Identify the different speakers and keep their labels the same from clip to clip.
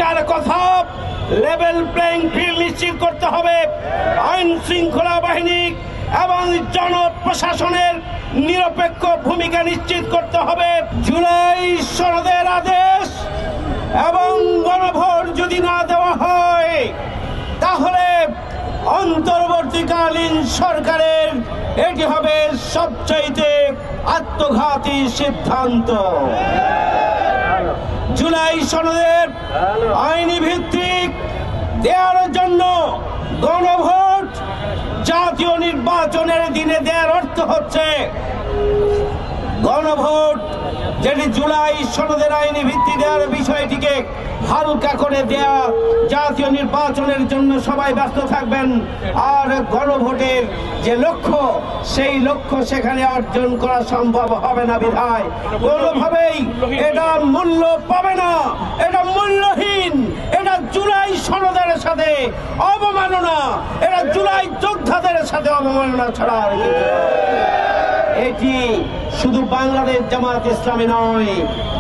Speaker 1: পরিষ্কার কথা, level playing field নিশ্চিত করতে হবে। আইন শৃঙ্খলা বাহিনী এবং জনপ্রশাসনের নিরপেক্ষ ভূমিকা নিশ্চিত করতে হবে। জুলাই সনদের আদেশ এবং গণভোট যদি না দেওয়া হয়, তাহলে অন্তর্বর্তীকালীন সরকারের এটি হবে সবচাইতে আত্মঘাতী সিদ্ধান্ত। জুলাই সনদের আইনি ভিত্তিক দেওয়ার জন্য গণভোট জাতীয় নির্বাচনের দিনে দেওয়ার অর্থ হচ্ছে গণভোট যেটি জুলাই সনদের আইনি ভিত্তি দেওয়ার বিষয়টিকে হালকা করে দেয়া। জাতীয় নির্বাচনের জন্য সবাই ব্যস্ত থাকবেন, আর গণভোটের যে লক্ষ্য সেই লক্ষ্য সেখানে অর্জন করা সম্ভব হবে না বিধায় কোনোভাবেই এটা মূল্য পাবে না, এটা মূল্যহীন। এটা জুলাই সনদের সাথে অবমাননা, এটা জুলাই যোদ্ধাদের সাথে অবমাননা ছাড়া আর কিছু নয়। এটি শুধু বাংলাদেশ জামাত ইসলামী নয়,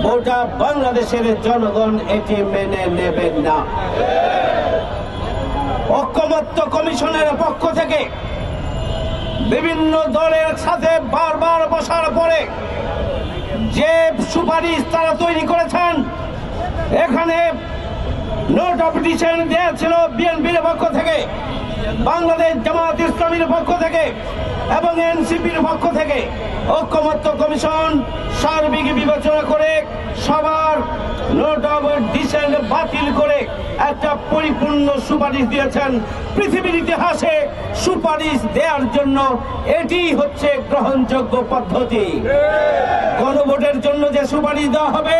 Speaker 1: গোটা বাংলাদেশের জনগণ এটি মেনে নেবেন না। ঐকমত্য কমিশনের পক্ষ থেকে বিভিন্ন দলের সাথে বারবার বসার পরে যে সুপারিশ তারা তৈরি করেছেন, এখানে নোট অফ ডিসেন্ট দেওয়া ছিল বিএনপির পক্ষ থেকে, বাংলাদেশ জামাত ইসলামীর পক্ষ থেকে এবং এনসিপির পক্ষ থেকে। ঐকমত্য কমিশন সার্বিক বিবেচনা করে সবার নোট অফ ডিসেন্ট বাতিল করে একটা পরিপূর্ণ সুপারিশ দিয়েছেন। পৃথিবীর ইতিহাসে সুপারিশ দেওয়ার জন্য এটি হচ্ছে গ্রহণযোগ্য পদ্ধতি। গণভোটের জন্য যে সুপারিশ দেওয়া হবে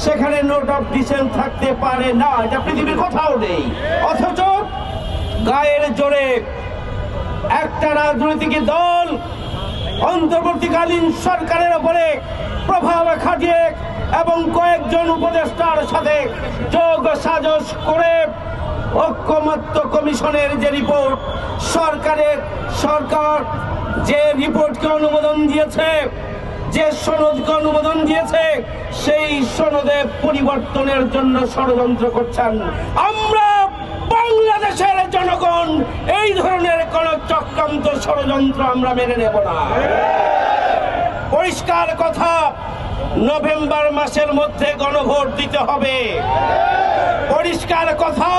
Speaker 1: সেখানে নোট অফ ডিসেন্ট থাকতে পারে না, এটা পৃথিবীর কোথাও নেই। অথচ গায়ের জোরে একটা রাজনৈতিক দল অন্তর্বর্তীকালীন সরকারের উপরে প্রভাব খাটিয়ে এবং কয়েকজন উপদেষ্টার সাথে যোগ সাজস করে ঐকমত্য কমিশনের যে রিপোর্ট, সরকার যে রিপোর্টকে অনুমোদন দিয়েছে, যে সনদকে অনুমোদন দিয়েছে, সেই সনদে পরিবর্তনের জন্য ষড়যন্ত্র করছেন। আমরা বাংলাদেশের জনগণ এই ধরনের কোন চক্রান্ত ষড়যন্ত্র আমরা মেনে নেব না। পরিষ্কার কথা, নভেম্বর মাসের মধ্যে গণভোট দিতে হবে। পরিষ্কার কথা,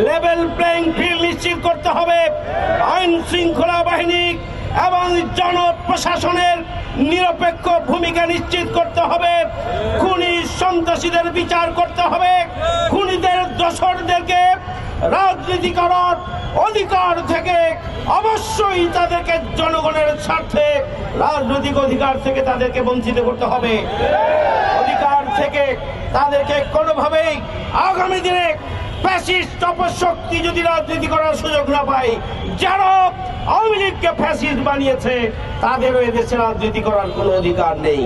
Speaker 1: লেভেল প্লেইং ফিল্ড নিশ্চিত করতে হবে। আইন শৃঙ্খলা বাহিনী এবং জনপ্রশাসনের নিরপেক্ষ ভূমিকা নিশ্চিত করতে হবে। খুনি সন্ত্রাসীদের বিচার করতে হবে। খুনিদের দোষরদেরকে রাজনীতি করার অধিকার থেকে অবশ্যই তাদেরকে জনগণের স্বার্থে রাজনৈতিক অধিকার থেকে তাদেরকে বঞ্চিত করতে হবে। অধিকার থেকে তাদেরকে কোনোভাবেই আগামী দিনে ফ্যাসিস্ট অপশক্তি যদি রাজনীতি করার সুযোগ না পায়, যারা আওয়ামী লীগকে ফ্যাসিস্ট বানিয়েছে তাদেরও এদেশে রাজনীতি করার কোনো অধিকার নেই।